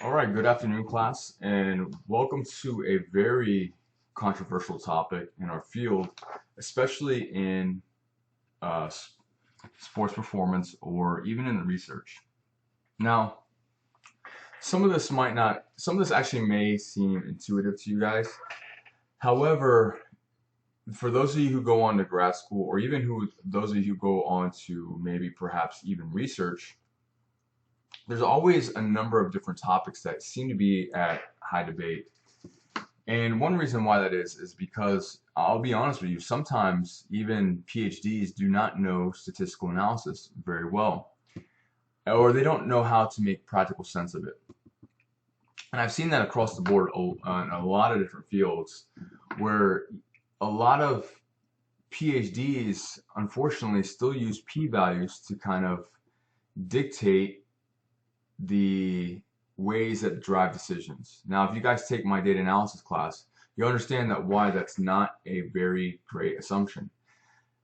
All right, good afternoon, class, and welcome to a very controversial topic in our field, especially in uh, s- sports performance or even in the research. Now, some of this actually may seem intuitive to you guys. However, for those of you who go on to grad school, or even those of you who go on to maybe perhaps even research, there's always a number of different topics that seem to be at high debate. And one reason why that is because I'll be honest with you, sometimes even PhDs do not know statistical analysis very well, or they don't know how to make practical sense of it. And I've seen that across the board in a lot of different fields where a lot of PhDs unfortunately still use p-values to kind of dictate the ways that drive decisions. Now, if you guys take my data analysis class, you understand that why that's not a very great assumption.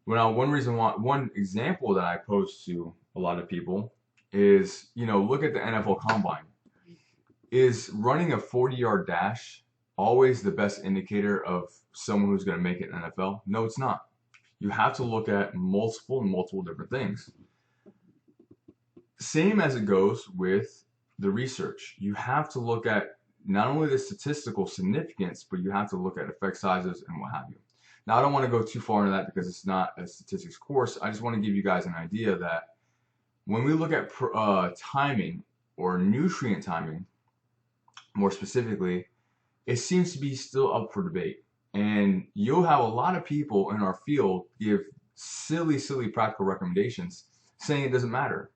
Well, one example that I pose to a lot of people is, look at the NFL Combine. Is running a 40-yard dash always the best indicator of someone who's going to make it in NFL? No, it's not. You have to look at multiple different things. Same as it goes with the research. You have to look at not only the statistical significance, but you have to look at effect sizes and what have you. Now, I don't want to go too far into that because it's not a statistics course. I just want to give you guys an idea that when we look at timing or nutrient timing, more specifically, it seems to be still up for debate. And you'll have a lot of people in our field give silly practical recommendations saying it doesn't matter.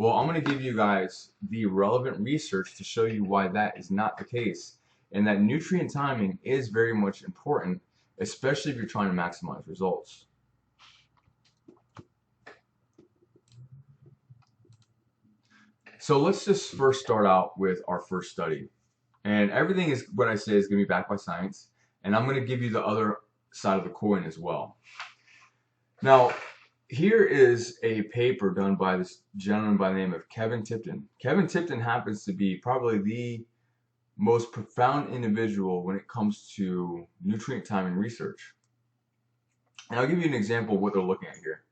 Well, I'm going to give you guys the relevant research to show you why that is not the case, and that nutrient timing is very much important, especially if you're trying to maximize results. So let's just first start out with our first study. And everything is what I say is going to be backed by science, and I'm going to give you the other side of the coin as well. Now, here is a paper done by this gentleman by the name of Kevin Tipton. Kevin Tipton happens to be probably the most profound individual when it comes to nutrient timing research. And I'll give you an example of what they're looking at here.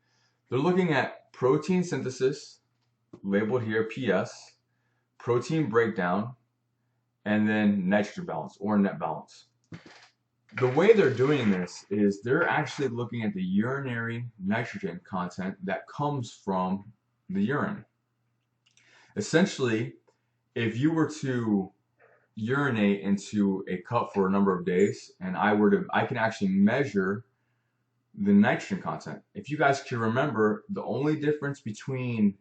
They're looking at protein synthesis, labeled here PS, protein breakdown, and then nitrogen balance or net balance. The way they're doing this is they're actually looking at the urinary nitrogen content that comes from the urine. Essentially, if you were to urinate into a cup for a number of days and I can actually measure the nitrogen content. If you guys can remember, the only difference in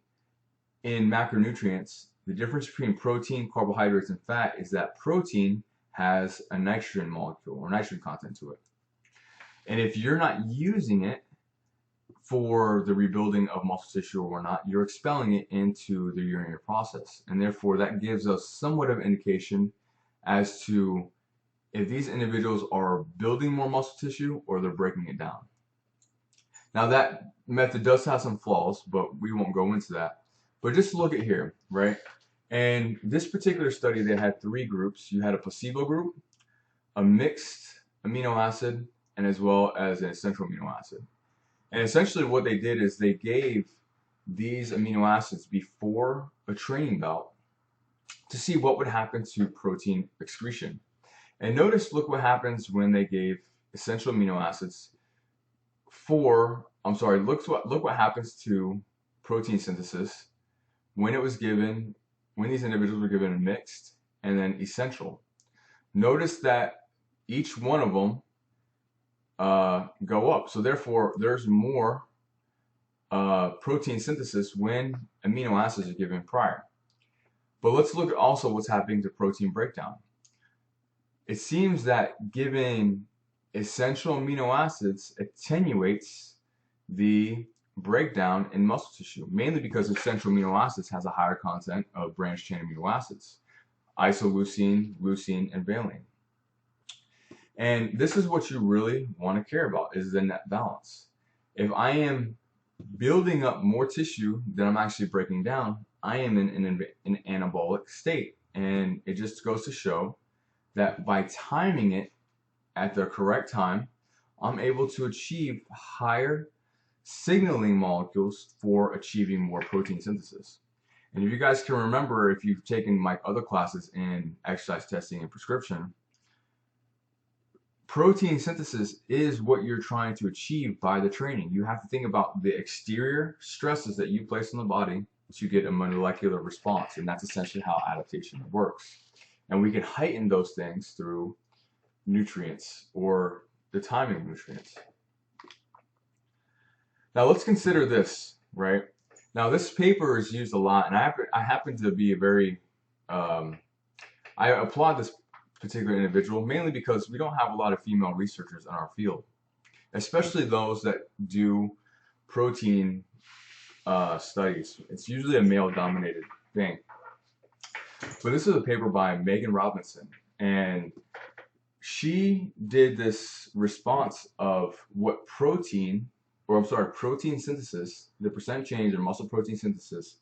macronutrients, the difference between protein, carbohydrates, and fat is that protein has a nitrogen molecule or nitrogen content to it. And if you're not using it for the rebuilding of muscle tissue or not, you're expelling it into the urinary process. And therefore, that gives us somewhat of an indication as to if these individuals are building more muscle tissue or they're breaking it down. Now, that method does have some flaws, but we won't go into that. But just look at here, right? And this particular study, they had three groups. You had a placebo group, a mixed amino acid, and as well as an essential amino acid. And essentially what they did is they gave these amino acids before a training bout to see what would happen to protein excretion. And look what happens when they gave essential amino acids look what happens to protein synthesis when these individuals were given mixed and then essential. Notice that each one of them go up. So therefore, there's more protein synthesis when amino acids are given prior. But let's look at also what's happening to protein breakdown. It seems that giving essential amino acids attenuates the breakdown in muscle tissue, mainly because essential amino acids has a higher content of branched chain amino acids, isoleucine, leucine, and valine. And this is what you really want to care about, is the net balance. If I am building up more tissue than I'm actually breaking down, I am in an anabolic state. And and it just goes to show that by timing it at the correct time, I'm able to achieve higher signaling molecules for achieving more protein synthesis. And if you guys can remember, if you've taken my other classes in exercise testing and prescription, protein synthesis is what you're trying to achieve by the training. You have to think about the exterior stresses that you place on the body to get a molecular response, and that's essentially how adaptation works. And we can heighten those things through nutrients or the timing of nutrients. Now let's consider this, right? Now this paper is used a lot, and I happen to be a very, I applaud this particular individual mainly because we don't have a lot of female researchers in our field, especially those that do protein studies. It's usually a male-dominated thing. But this is a paper by Megan Robinson, and she did this response of what protein synthesis, the percent change in muscle protein synthesis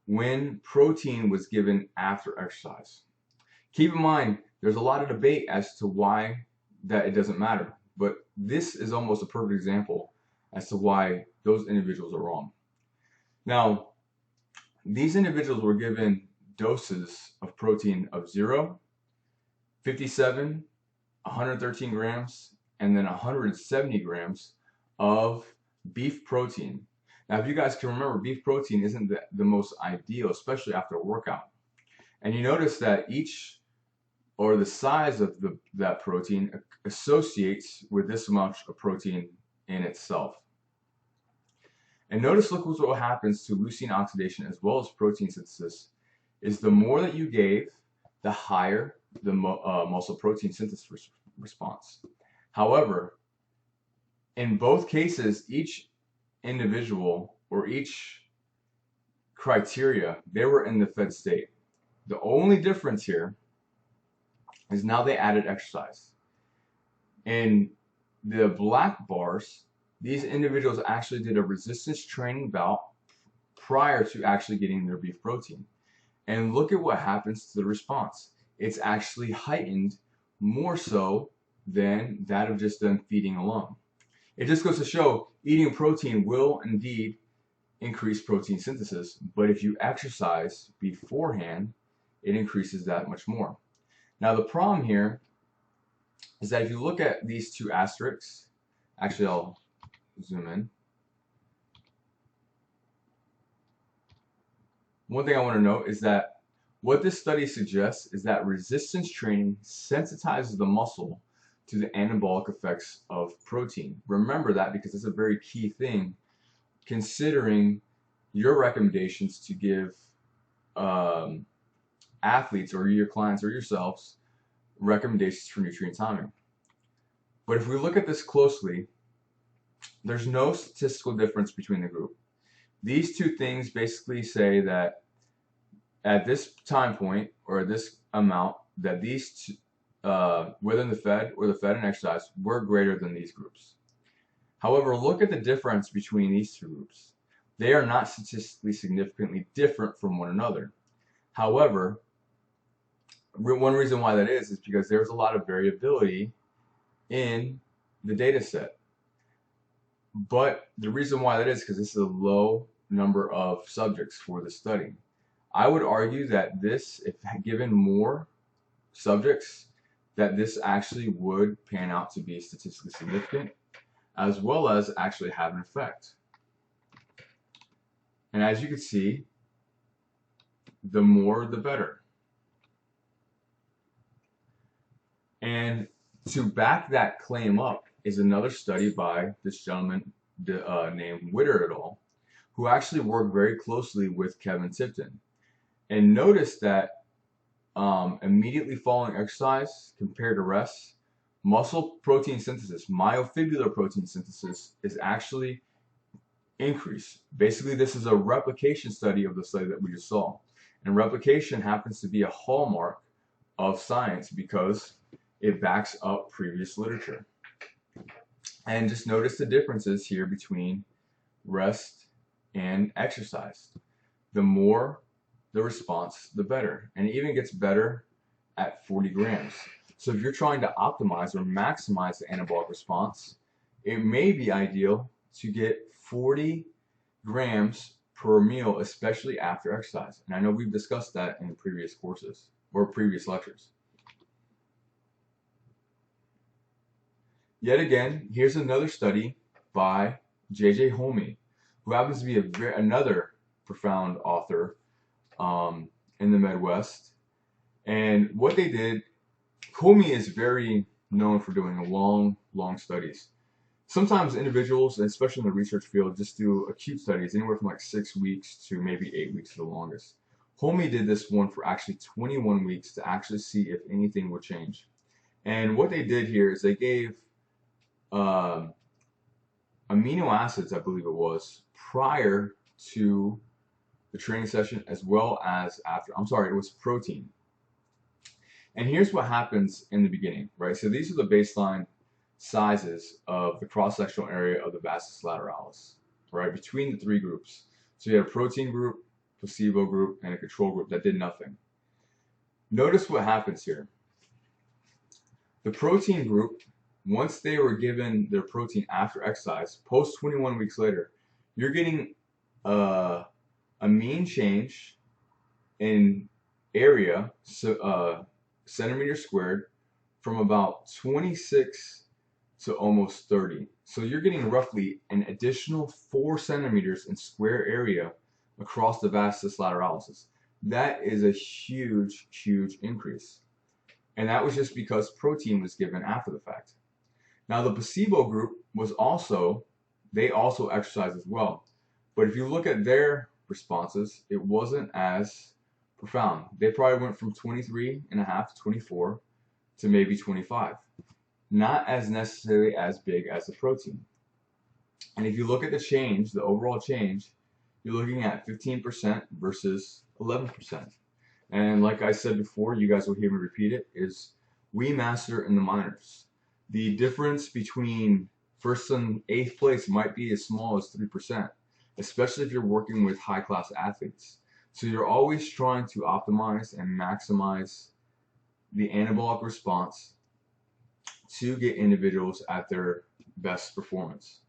when protein was given after exercise. Keep in mind, there's a lot of debate as to why that it doesn't matter, but this is almost a perfect example as to why those individuals are wrong. Now, these individuals were given doses of protein of 0, 57, 113 grams, and then 170 grams of beef protein. Now, if you guys can remember, beef protein isn't the most ideal, especially after a workout. And you notice that each, or the size of that protein associates with this much of protein in itself. And notice, look what happens to leucine oxidation as well as protein synthesis, is the more that you gave, the higher the muscle protein synthesis response. However, in both cases, each individual or each criteria, they were in the fed state. The only difference here is now they added exercise. In the black bars, these individuals actually did a resistance training bout prior to actually getting their beef protein. And look at what happens to the response. It's actually heightened more so than that of just them feeding alone. It just goes to show eating protein will indeed increase protein synthesis, but if you exercise beforehand, it increases that much more. Now the problem here is that if you look at these two asterisks, actually I'll zoom in. One thing I want to note is that what this study suggests is that resistance training sensitizes the muscle to the anabolic effects of protein. Remember that, because it's a very key thing considering your recommendations to give athletes or your clients or yourselves recommendations for nutrient timing. But if we look at this closely, there's no statistical difference between the group. These two things basically say that at this time point or at this amount, that these two, whether in the fed or the fed and exercise, were greater than these groups. However, look at the difference between these two groups. They are not statistically significantly different from one another. However, one reason why that is because there's a lot of variability in the data set. But the reason why that is because this is a low number of subjects for the study. I would argue that this, if given more subjects, that this actually would pan out to be statistically significant, as well as actually have an effect. And as you can see, the more the better. And to back that claim up is another study by this gentleman named Witter et al., who actually worked very closely with Kevin Tipton. And notice that immediately following exercise compared to rest, muscle protein synthesis, myofibrillar protein synthesis, is actually increased. Basically, this is a replication study of the study that we just saw. And replication happens to be a hallmark of science because it backs up previous literature. And just notice the differences here between rest and exercise. The more the response, the better. And it even gets better at 40 grams. So if you're trying to optimize or maximize the anabolic response, it may be ideal to get 40 grams per meal, especially after exercise. And I know we've discussed that in previous courses or previous lectures. Yet again, here's another study by J.J. Homey, who happens to be another profound author in the Midwest. And what they did, Homey is very known for doing long studies. Sometimes individuals, especially in the research field, just do acute studies, anywhere from like 6 weeks to maybe 8 weeks at the longest. Homey did this one for actually 21 weeks to actually see if anything would change. And what they did here is they gave amino acids, I believe it was, prior to the training session as well as after. I'm sorry, it was protein. And here's what happens in the beginning, right? So these are the baseline sizes of the cross-sectional area of the vastus lateralis, right, between the three groups. So you had a protein group, placebo group, and a control group that did nothing. Notice what happens here. The protein group, once they were given their protein after exercise, post 21 weeks later, you're getting a mean change in area, so centimeters squared, from about 26 to almost 30. So you're getting roughly an additional 4 centimeters in square area across the vastus lateralis. That is a huge increase. And that was just because protein was given after the fact. Now the placebo group was they also exercised as well. But if you look at their responses, it wasn't as profound. They probably went from 23.5 to 24 to maybe 25. Not as necessarily as big as the protein. And if you look at the change, the overall change, you're looking at 15% versus 11%. And like I said before, you guys will hear me repeat it, is we master in the minors. The difference between first and eighth place might be as small as 3%, especially if you're working with high-class athletes. So you're always trying to optimize and maximize the anabolic response to get individuals at their best performance.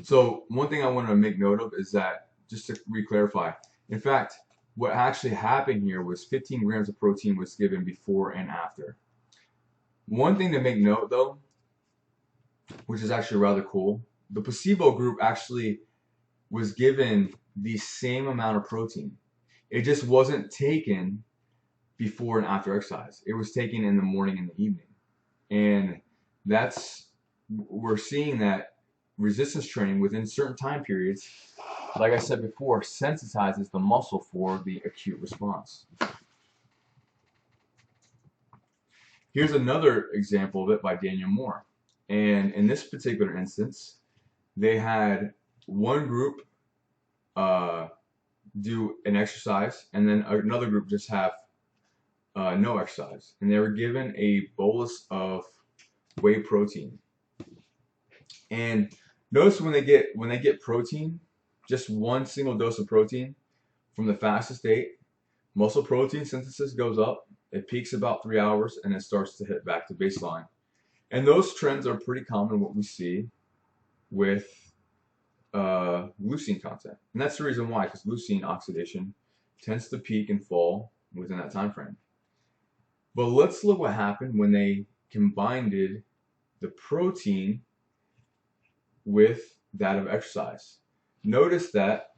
So one thing I want to make note of is that, just to re-clarify, in fact, what actually happened here was 15 grams of protein was given before and after. One thing to make note though, which is actually rather cool, the placebo group actually was given the same amount of protein. It just wasn't taken before and after exercise. It was taken in the morning and the evening. And we're seeing that resistance training within certain time periods, like I said before, sensitizes the muscle for the acute response. Here's another example of it by Daniel Moore. And in this particular instance, they had one group do an exercise, and then another group just have no exercise. And they were given a bolus of whey protein. And notice when they get protein, just one single dose of protein from the fasted state, muscle protein synthesis goes up. It peaks about 3 hours and it starts to hit back to baseline. And those trends are pretty common what we see with leucine content. And that's the reason why, because leucine oxidation tends to peak and fall within that time frame. But let's look what happened when they combined the protein with that of exercise. Notice that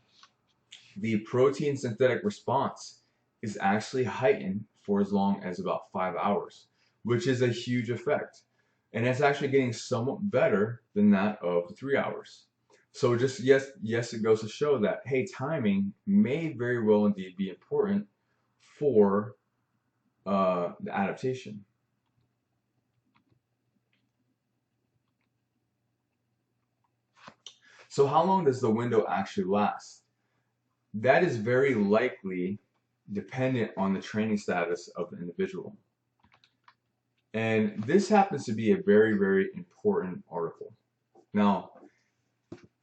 the protein synthetic response is actually heightened for as long as about 5 hours, which is a huge effect. And it's actually getting somewhat better than that of the 3 hours. So just, yes, it goes to show that, hey, timing may very well indeed be important for the adaptation. So how long does the window actually last? That is very likely dependent on the training status of the individual. And this happens to be a very important article. Now,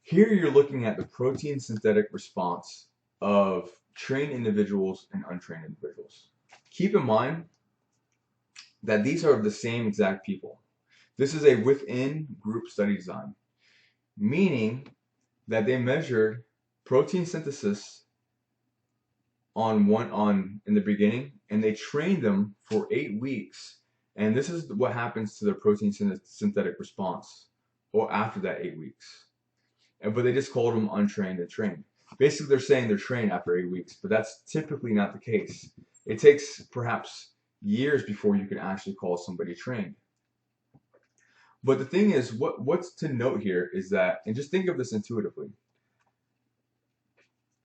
Here you're looking at the protein synthetic response of trained individuals and untrained individuals. Keep in mind that these are the same exact people. This is a within group study design, meaning that they measured protein synthesis in the beginning, and they trained them for 8 weeks. And this is what happens to their protein synthetic response, or after that 8 weeks. But they just called them untrained and trained. Basically, they're saying they're trained after 8 weeks, but that's typically not the case. It takes perhaps years before you can actually call somebody trained. But the thing is, what's to note here is that, and just think of this intuitively,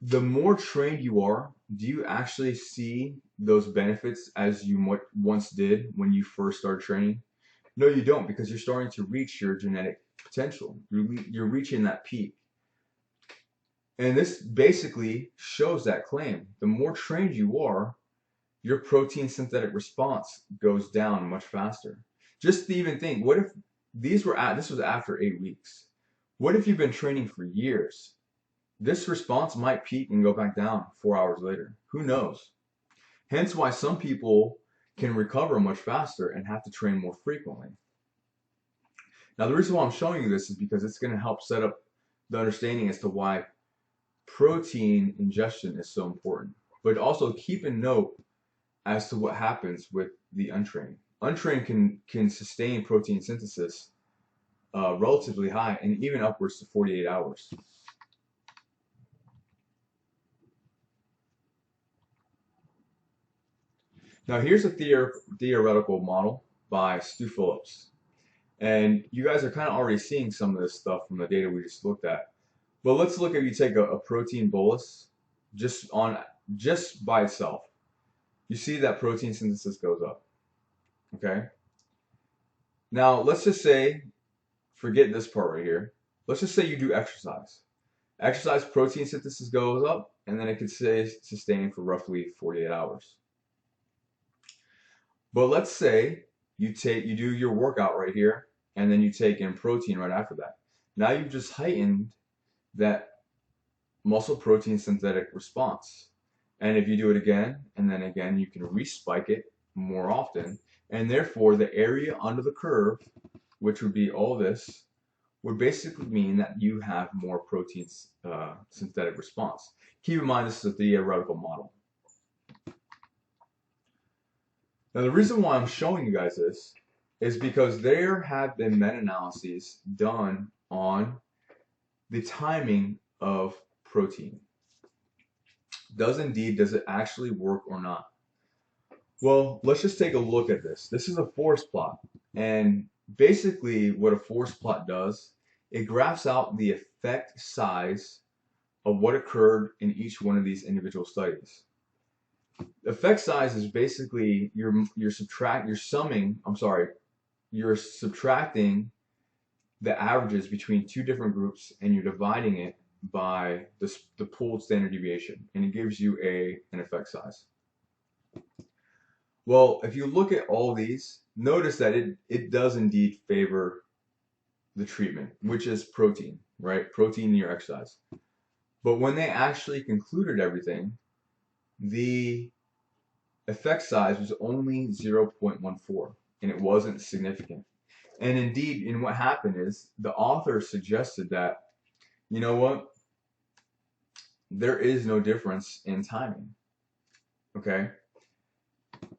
the more trained you are, do you actually see those benefits as you once did when you first started training? No, you don't, because you're starting to reach your genetic potential. You're reaching that peak. And this basically shows that claim. The more trained you are, your protein synthetic response goes down much faster. Just to even think, what if this was after 8 weeks? What if you've been training for years? This response might peak and go back down 4 hours later. Who knows? Hence why some people can recover much faster and have to train more frequently. Now, the reason why I'm showing you this is because it's going to help set up the understanding as to why protein ingestion is so important. But also keep a note as to what happens with the untrained. Untrained can sustain protein synthesis relatively high and even upwards to 48 hours. Now here's a theoretical model by Stu Phillips. And you guys are kind of already seeing some of this stuff from the data we just looked at. But let's look if you take a protein bolus just by itself. You see that protein synthesis goes up. Okay? Now let's just say, forget this part right here. Let's just say you do exercise. Exercise protein synthesis goes up, and then it could stay sustained for roughly 48 hours. But let's say you do your workout right here, and then you take in protein right after that. Now you've just heightened that muscle protein synthetic response. And if you do it again, and then again, you can respike it more often, and therefore the area under the curve, which would be all this, would basically mean that you have more protein synthetic response. Keep in mind this is a theoretical model. Now the reason why I'm showing you guys this is because there have been meta-analyses done on the timing of protein. Does it actually work or not? Well, let's just take a look at this. This is a forest plot, and basically what a forest plot does, it graphs out the effect size of what occurred in each one of these individual studies. Effect size is basically you're subtracting the averages between two different groups, and you're dividing it by the pooled standard deviation, and it gives you an effect size. Well, if you look at all these, notice that it does indeed favor the treatment, which is protein, right? Protein in your exercise. But when they actually concluded everything, the effect size was only 0.14, and it wasn't significant. And indeed, in what happened is the author suggested that, you know what, there is no difference in timing. Okay.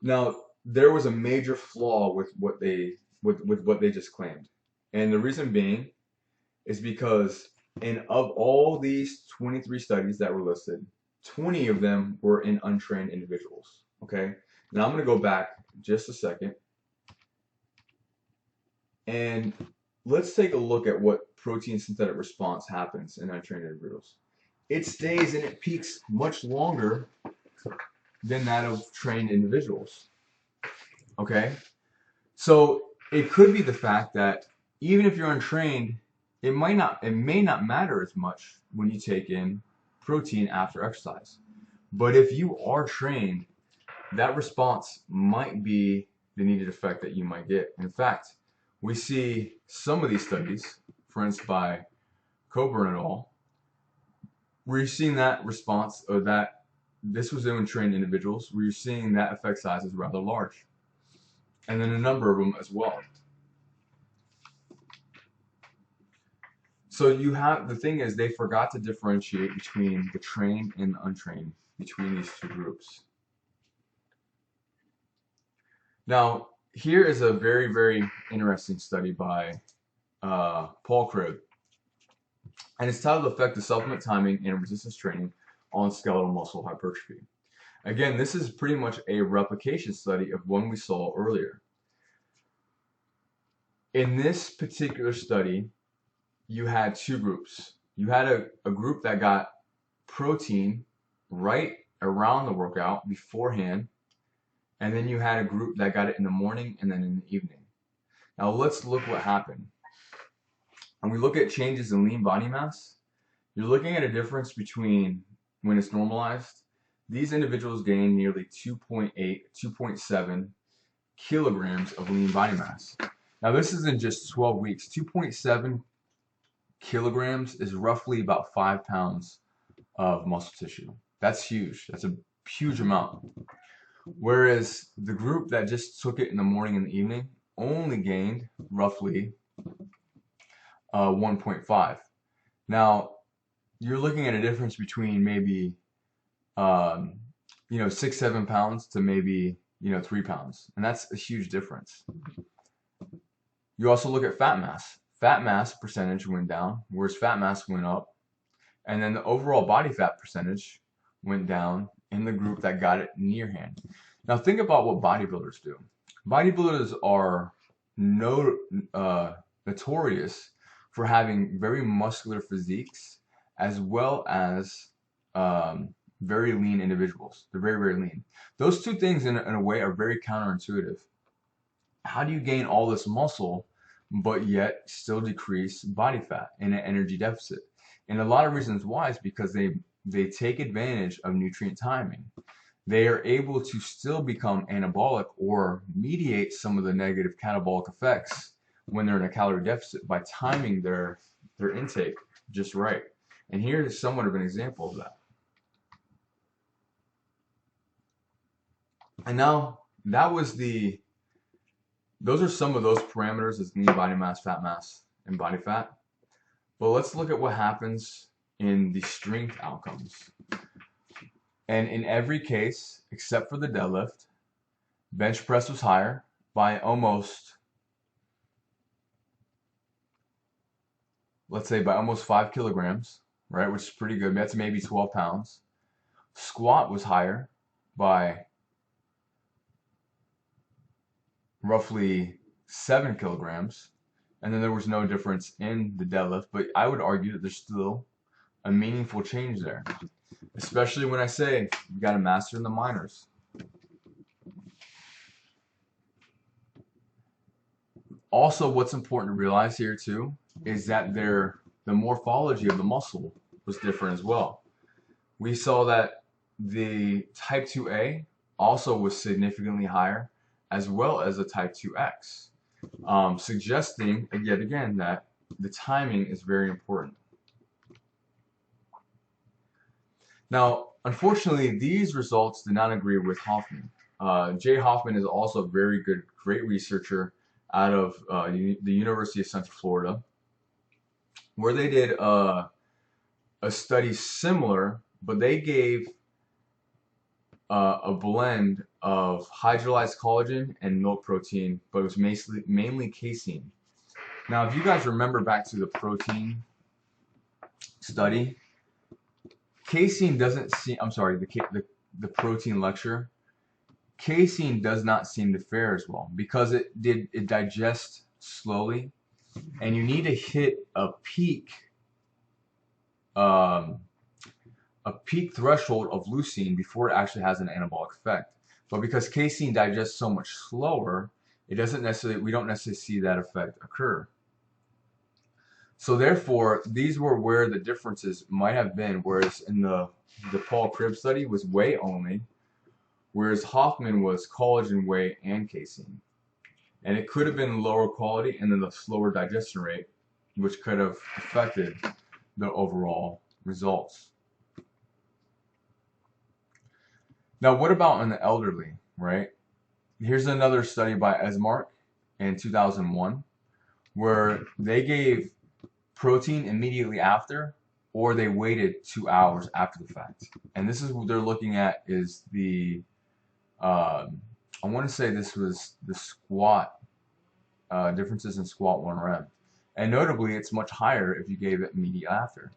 Now there was a major flaw with what they just claimed, and the reason being is because of all these 23 studies that were listed, 20 of them were in untrained individuals. Okay. Now I'm going to go back just a second, and let's take a look at what protein synthetic response happens in untrained individuals. It stays and it peaks much longer than that of trained individuals. Okay? So it could be the fact that even if you're untrained, it may not matter as much when you take in protein after exercise. But if you are trained, that response might be the needed effect that you might get. In fact, we see some of these studies, for instance by Coburn et al., where you're seeing that response, or that this was in trained individuals, where you're seeing that effect size is rather large. And then a number of them as well. So you have, the thing is, they forgot to differentiate between the trained and the untrained, between these two groups. Now, here is a very, very interesting study by Paul Cribb, and it's titled Effect of Supplement Timing and Resistance Training on Skeletal Muscle Hypertrophy. Again, this is pretty much a replication study of one we saw earlier. In this particular study, you had two groups. You had a group that got protein right around the workout beforehand, and then you had a group that got it in the morning and then in the evening. Now let's look what happened. When we look at changes in lean body mass, you're looking at a difference between, when it's normalized, these individuals gain nearly 2.8, 2.7 kilograms of lean body mass. Now this is in just 12 weeks. 2.7 kilograms is roughly about 5 pounds of muscle tissue. That's huge. That's a huge amount. Whereas the group that just took it in the morning and the evening only gained roughly 1.5. Now you're looking at a difference between maybe 6-7 pounds to maybe 3 pounds, and that's a huge difference. You also look at fat mass. Fat mass percentage went down, whereas fat mass went up, and then the overall body fat percentage went down in the group that got it near hand. Now think about what bodybuilders do. Bodybuilders are notorious for having very muscular physiques, as well as very lean individuals. They're very, very lean. Those two things in a way are very counterintuitive. How do you gain all this muscle but yet still decrease body fat in an energy deficit? And a lot of reasons why is because they take advantage of nutrient timing. They are able to still become anabolic or mediate some of the negative catabolic effects when they're in a calorie deficit by timing their intake just right. And here's somewhat of an example of that. And now those are some of those parameters as lean body mass, fat mass, and body fat. But let's look at what happens in the strength outcomes. And in every case, except for the deadlift, bench press was higher by almost, let's say by almost 5 kilograms, right, which is pretty good. That's maybe 12 pounds. Squat was higher by roughly 7 kilograms. And then there was no difference in the deadlift, but I would argue that there's still a meaningful change there, especially when I say you got to master in the minors. Also, what's important to realize here too is that the morphology of the muscle was different as well. We saw that the type 2A also was significantly higher, as well as a type 2X, suggesting yet again that the timing is very important. Now, unfortunately, these results did not agree with Hoffman. Jay Hoffman is also a very good, great researcher out of the University of Central Florida, where they did a study similar, but they gave a blend of hydrolyzed collagen and milk protein, but it was mainly casein. Now, if you guys remember back to the protein study, casein doesn't seem, I'm sorry, the protein lecture, casein does not seem to fare as well because it digests slowly, and you need to hit a peak threshold of leucine before it actually has an anabolic effect. But because casein digests so much slower, we don't necessarily see that effect occur. So therefore, these were where the differences might have been, whereas in the Paul Cribb study was whey only, whereas Hoffman was collagen, whey, and casein. And it could have been lower quality and then the slower digestion rate, which could have affected the overall results. Now, what about in the elderly, right? Here's another study by Esmark in 2001, where they gave protein immediately after, or they waited 2 hours after the fact. And this is what they're looking at is the, I want to say this was the squat, differences in squat 1 rep. And notably, it's much higher if you gave it immediately after.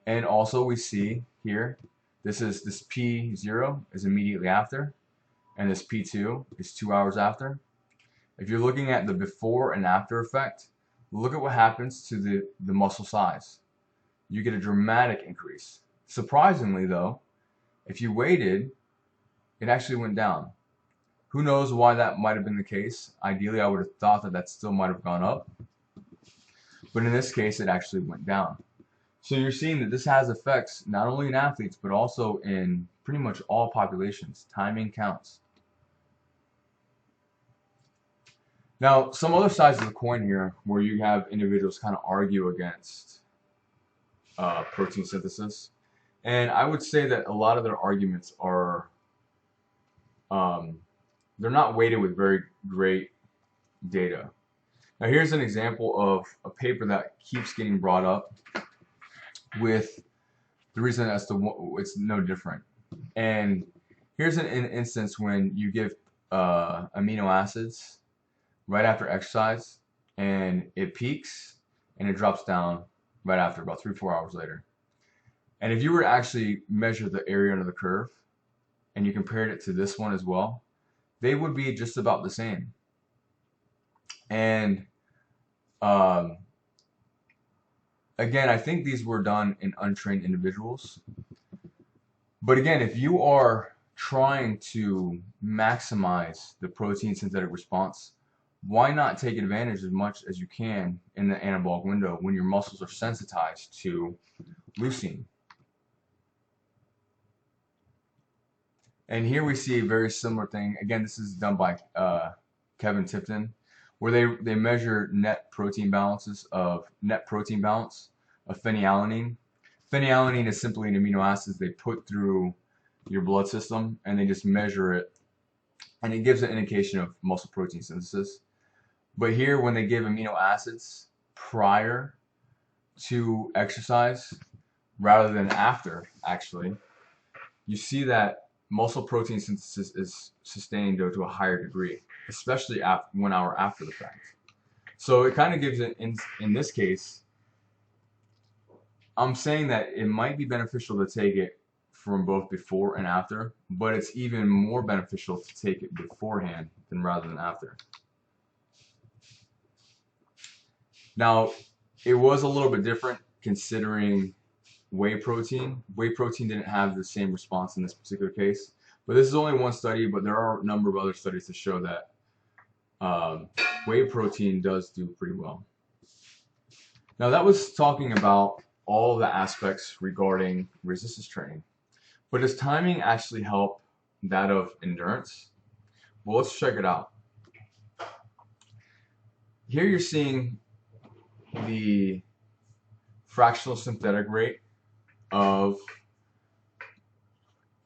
And also we see here, this P0 is immediately after, and this P2 is 2 hours after. If you're looking at the before and after effect, look at what happens to the muscle size. You get a dramatic increase. Surprisingly though, if you waited, it actually went down. Who knows why that might have been the case? Ideally, I would have thought that that still might have gone up. But in this case, it actually went down. So you're seeing that this has effects not only in athletes, but also in pretty much all populations. Timing counts. Now, some other sides of the coin here where you have individuals kind of argue against protein synthesis. And I would say that a lot of their arguments are, they're not weighted with very great data. Now, here's an example of a paper that keeps getting brought up with the reason as to it's no different. And here's an instance when you give amino acids right after exercise, and it peaks and it drops down right after, about 3-4 hours later. And if you were to actually measure the area under the curve and you compared it to this one as well, they would be just about the same. And again, I think these were done in untrained individuals. But again, if you are trying to maximize the protein synthetic response, why not take advantage as much as you can in the anabolic window when your muscles are sensitized to leucine? And here we see a very similar thing. Again, this is done by Kevin Tipton, where they measure net protein balance of phenylalanine. Phenylalanine is simply an amino acid they put through your blood system, and they just measure it, and it gives an indication of muscle protein synthesis. But here, when they give amino acids prior to exercise rather than after, actually, you see that muscle protein synthesis is sustained to a higher degree, especially 1 hour after the fact. So it kind of gives it, in this case, I'm saying that it might be beneficial to take it from both before and after, but it's even more beneficial to take it beforehand than rather than after. Now, it was a little bit different considering whey protein. Whey protein didn't have the same response in this particular case, but this is only one study, but there are a number of other studies to show that whey protein does do pretty well. Now, that was talking about all the aspects regarding resistance training, but does timing actually help that of endurance? Well, let's check it out. Here you're seeing the fractional synthetic rate of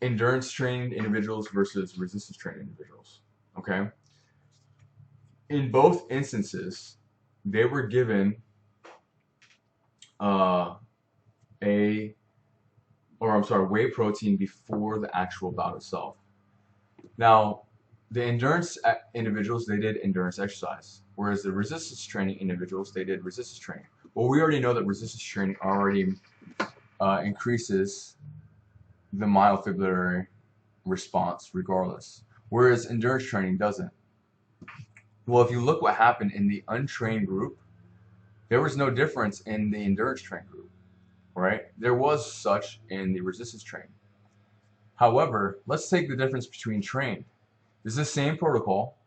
endurance trained individuals versus resistance trained individuals. Okay. In both instances, they were given whey protein before the actual bout itself. Now, the endurance individuals, they did endurance exercise, whereas the resistance training individuals, they did resistance training. Well, we already know that resistance training already increases the myofibrillary response regardless, whereas endurance training doesn't. Well, if you look what happened in the untrained group, there was no difference in the endurance trained group, right? There was such in the resistance trained. However, let's take the difference between trained. This is the same protocol,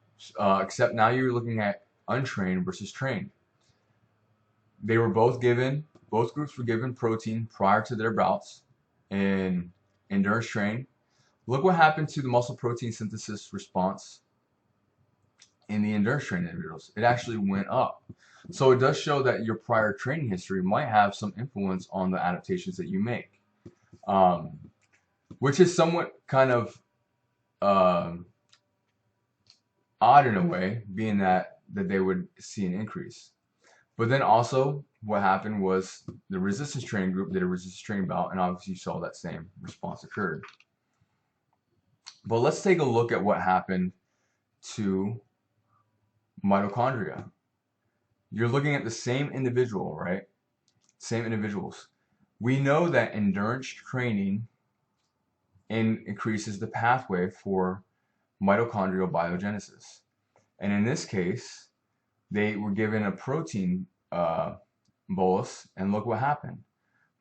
except now you're looking at untrained versus trained. They were both groups were given protein prior to their bouts in endurance training. Look what happened to the muscle protein synthesis response in the endurance training individuals. It actually went up. So it does show that your prior training history might have some influence on the adaptations that you make, um, which is somewhat kind of um, odd in a way, being that they would see an increase. But then also what happened was the resistance training group did a resistance training bout, and obviously you saw that same response occurred. But let's take a look at what happened to mitochondria. You're looking at the same individual, right? Same individuals. We know that endurance training increases the pathway for mitochondrial biogenesis. And in this case, they were given a protein bolus, and look what happened.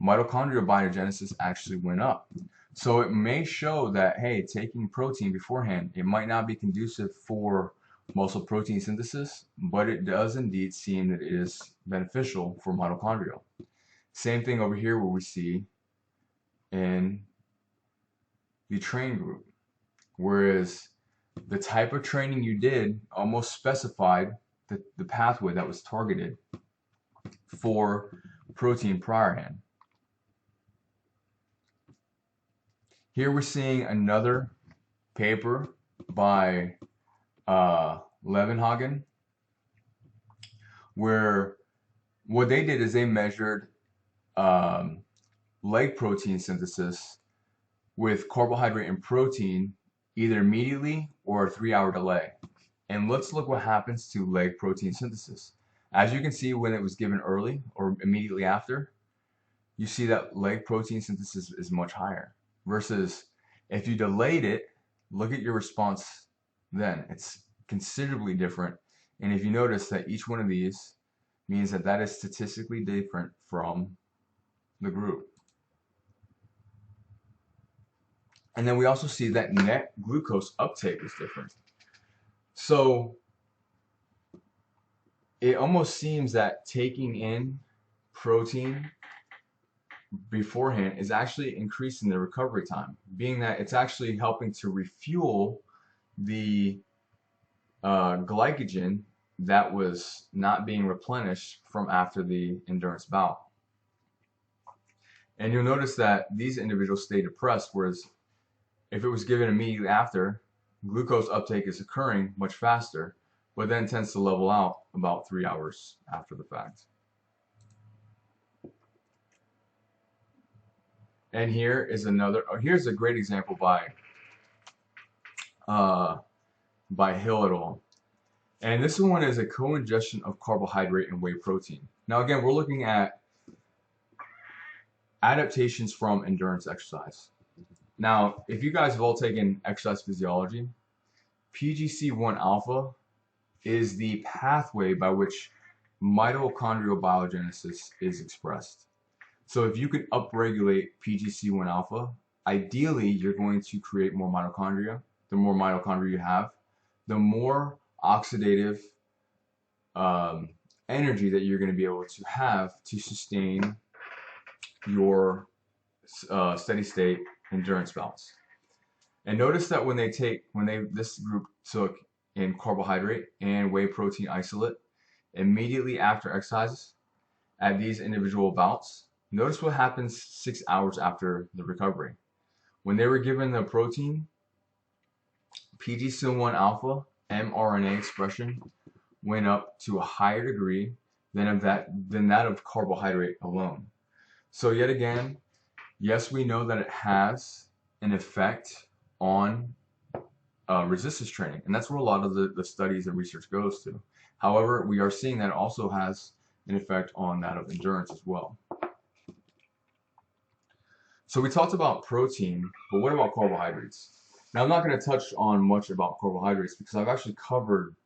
Mitochondrial biogenesis actually went up. So it may show that, hey, taking protein beforehand, it might not be conducive for muscle protein synthesis, but it does indeed seem that it is beneficial for mitochondria. Same thing over here where we see in the train group, whereas the type of training you did almost specified the pathway that was targeted for protein priorhand. Here we're seeing another paper by Levenhagen, where what they did is they measured leg protein synthesis with carbohydrate and protein either immediately or a 3-hour delay. And let's look what happens to leg protein synthesis. As you can see, when it was given early or immediately after, you see that leg protein synthesis is much higher. Versus if you delayed it, look at your response then. It's considerably different. And if you notice that each one of these means that that is statistically different from the group. And then we also see that net glucose uptake is different. So it almost seems that taking in protein beforehand is actually increasing the recovery time, being that it's actually helping to refuel the glycogen that was not being replenished from after the endurance bout. And you'll notice that these individuals stay depressed, whereas if it was given immediately after, glucose uptake is occurring much faster, but then tends to level out about 3 hours after the fact. And here is another, here's a great example by Hill et al. And this one is a co-ingestion of carbohydrate and whey protein. Now again, we're looking at adaptations from endurance exercise. Now, if you guys have all taken exercise physiology, PGC1 alpha is the pathway by which mitochondrial biogenesis is expressed. So if you could upregulate PGC1 alpha, ideally you're going to create more mitochondria. The more mitochondria you have, the more oxidative energy that you're going to be able to have to sustain your steady state endurance bouts. And notice that when this group took in carbohydrate and whey protein isolate immediately after exercises at these individual bouts, notice what happens 6 hours after the recovery. When they were given the protein, PGC1 alpha mRNA expression went up to a higher degree than that of carbohydrate alone. So yet again, yes, we know that it has an effect on resistance training, and that's where a lot of the studies and research goes to. However, we are seeing that it also has an effect on that of endurance as well. So we talked about protein, but what about carbohydrates? Now I'm not going to touch on much about carbohydrates because I've actually covered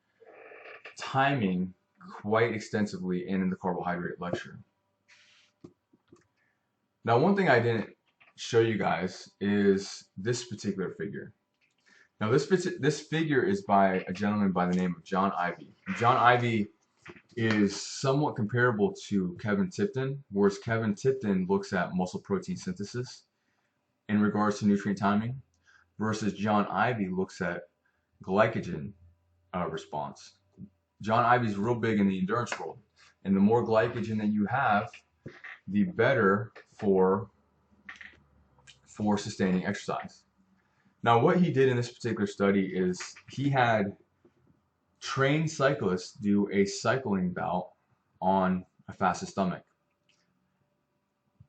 timing quite extensively in the carbohydrate lecture. Now one thing I didn't show you guys is this particular figure. Now this figure is by a gentleman by the name of John Ivey. John Ivey is somewhat comparable to Kevin Tipton, whereas Kevin Tipton looks at muscle protein synthesis in regards to nutrient timing, versus John Ivey looks at glycogen response. John Ivey's real big in the endurance world, and the more glycogen that you have, the better for sustaining exercise. Now, what he did in this particular study is he had trained cyclists do a cycling bout on a fasted stomach.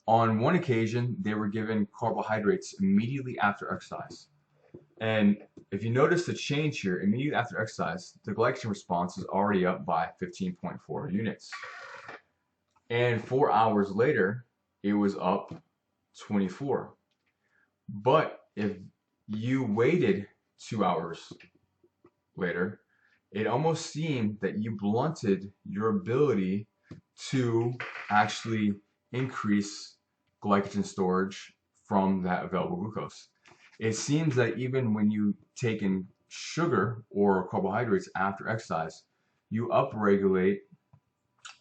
On one occasion, they were given carbohydrates immediately after exercise. And if you notice the change here, immediately after exercise, the glycogen response is already up by 15.4 units. And 4 hours later, it was up 24. But if you waited 2 hours later, it almost seemed that you blunted your ability to actually increase glycogen storage from that available glucose. It seems that even when you take in sugar or carbohydrates after exercise, you upregulate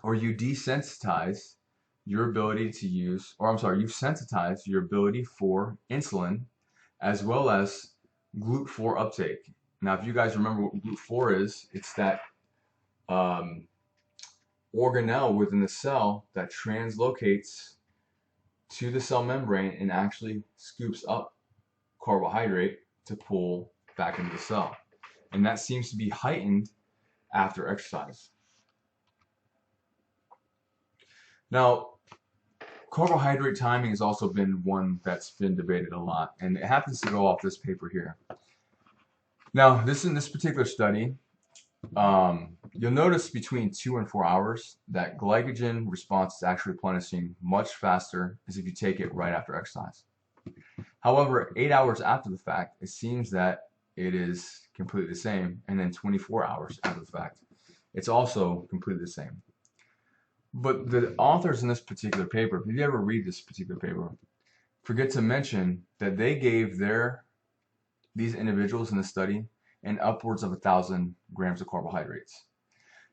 or you desensitize your ability to use, or I'm sorry, you sensitize your ability for insulin as well as GLUT4 uptake. Now, if you guys remember what GLUT4 is, it's that organelle within the cell that translocates to the cell membrane and actually scoops up carbohydrate to pull back into the cell. And that seems to be heightened after exercise. Now, carbohydrate timing has also been one that's been debated a lot, and it happens to go off this paper here. Now, in this particular study, you'll notice between 2 and 4 hours that glycogen response is actually replenishing much faster as if you take it right after exercise. However, 8 hours after the fact, it seems that it is completely the same, and then 24 hours after the fact, it's also completely the same. But the authors in this particular paper, if you ever read this particular paper, forget to mention that they gave these individuals in the study and upwards of 1,000 grams of carbohydrates.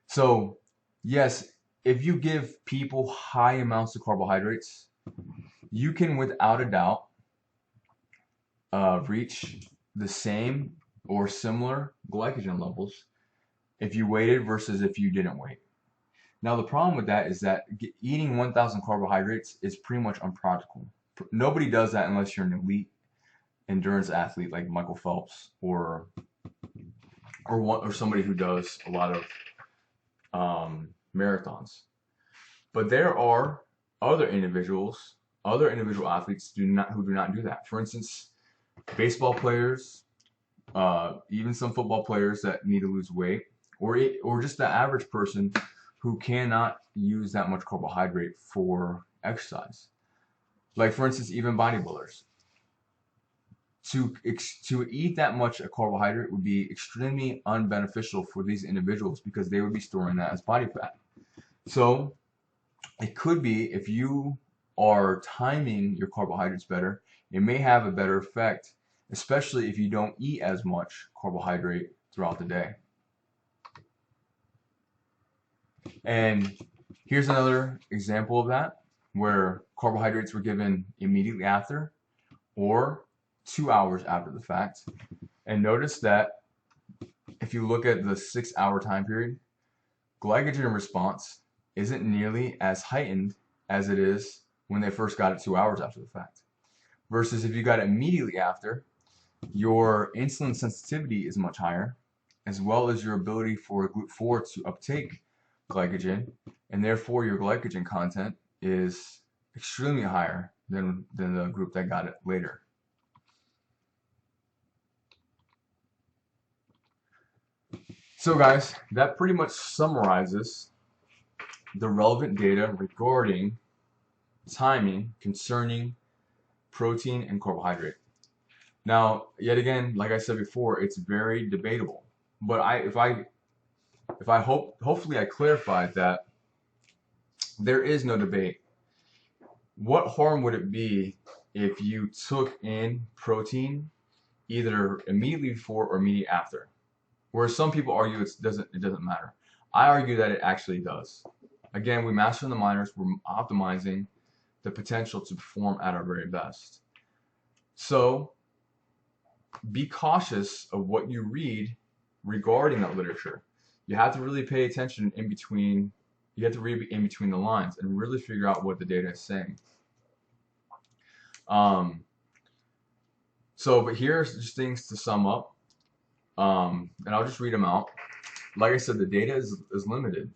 So yes, if you give people high amounts of carbohydrates, you can without a doubt reach the same or similar glycogen levels if you waited versus if you didn't wait. Now the problem with that is that eating 1,000 carbohydrates is pretty much unpractical. Nobody does that unless you're an elite endurance athlete like Michael Phelps or somebody who does a lot of marathons. But there are other individual athletes who do not do that. For instance, baseball players, even some football players that need to lose weight, or just the average person who cannot use that much carbohydrate for exercise. Like for instance, even bodybuilders. To eat that much carbohydrate would be extremely unbeneficial for these individuals because they would be storing that as body fat. So it could be, if you are timing your carbohydrates better, it may have a better effect, especially if you don't eat as much carbohydrate throughout the day. And here's another example of that, where carbohydrates were given immediately after or 2 hours after the fact. And notice that if you look at the 6 hour time period, glycogen response isn't nearly as heightened as it is when they first got it 2 hours after the fact. Versus if you got it immediately after, your insulin sensitivity is much higher, as well as your ability for GLUT4 to uptake glycogen, and therefore your glycogen content is extremely higher than the group that got it later. So guys, that pretty much summarizes the relevant data regarding timing concerning protein and carbohydrate. Now, yet again, like I said before, it's very debatable. But hopefully I clarified that there is no debate. What harm would it be if you took in protein either immediately before or immediately after? Where some people argue it doesn't matter. I argue that it actually does. Again, we master the minors, we're optimizing the potential to perform at our very best. So be cautious of what you read regarding that literature. You have to really pay attention in between. You have to read in between the lines and really figure out what the data is saying. But here's just things to sum up, and I'll just read them out. Like I said, the data is limited.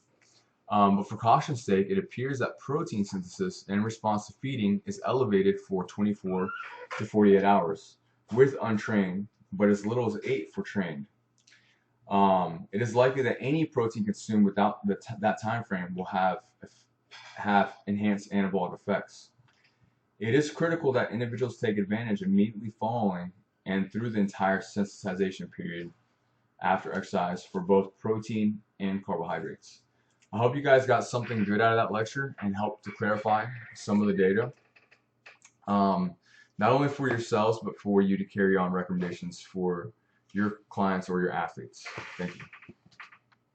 But for caution's sake, it appears that protein synthesis in response to feeding is elevated for 24 to 48 hours with untrained, but as little as 8 for trained. It is likely that any protein consumed without that time frame will have enhanced anabolic effects. It is critical that individuals take advantage immediately following and through the entire sensitization period after exercise for both protein and carbohydrates. I hope you guys got something good out of that lecture and helped to clarify some of the data, not only for yourselves, but for you to carry on recommendations for your clients or your athletes. Thank you.